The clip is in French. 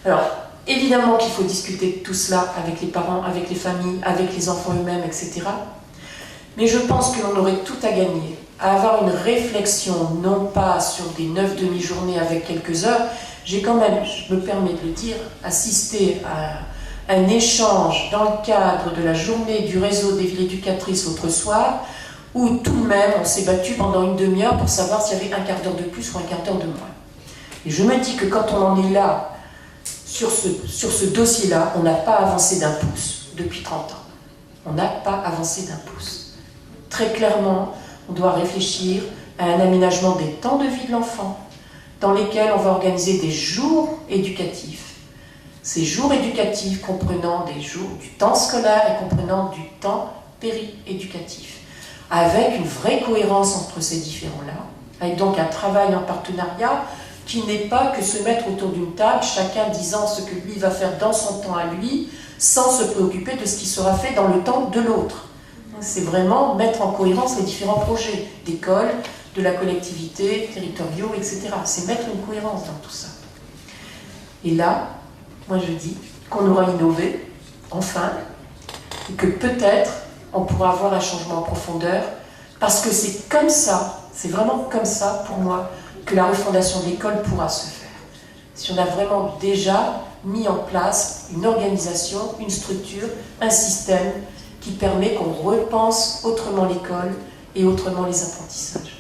Alors, évidemment qu'il faut discuter de tout cela avec les parents, avec les familles, avec les enfants eux-mêmes, etc. Mais je pense que l'on aurait tout à gagner à avoir une réflexion, non pas sur des 9 demi-journées avec quelques heures. J'ai quand même, je me permets de le dire, assisté à un échange dans le cadre de la journée du réseau des villes éducatrices l'autre soir, où tout de même on s'est battu pendant une demi-heure pour savoir s'il y avait un quart d'heure de plus ou un quart d'heure de moins. Et je me dis que quand on en est là, sur ce dossier-là, on n'a pas avancé d'un pouce depuis 30 ans. On n'a pas avancé d'un pouce. Très clairement, on doit réfléchir à un aménagement des temps de vie de l'enfant, dans lesquels on va organiser des jours éducatifs. Ces jours éducatifs comprenant des jours du temps scolaire et comprenant du temps péri-éducatif, avec une vraie cohérence entre ces différents-là, avec donc un travail en partenariat qui n'est pas que se mettre autour d'une table, chacun disant ce que lui va faire dans son temps à lui, sans se préoccuper de ce qui sera fait dans le temps de l'autre. C'est vraiment mettre en cohérence les différents projets d'école, de la collectivité, territoriaux, etc. C'est mettre une cohérence dans tout ça. Et là, moi je dis qu'on aura innové, enfin, et que peut-être on pourra avoir un changement en profondeur, parce que c'est comme ça, c'est vraiment comme ça pour moi, que la refondation de l'école pourra se faire. Si on a vraiment déjà mis en place une organisation, une structure, un système qui permet qu'on repense autrement l'école et autrement les apprentissages.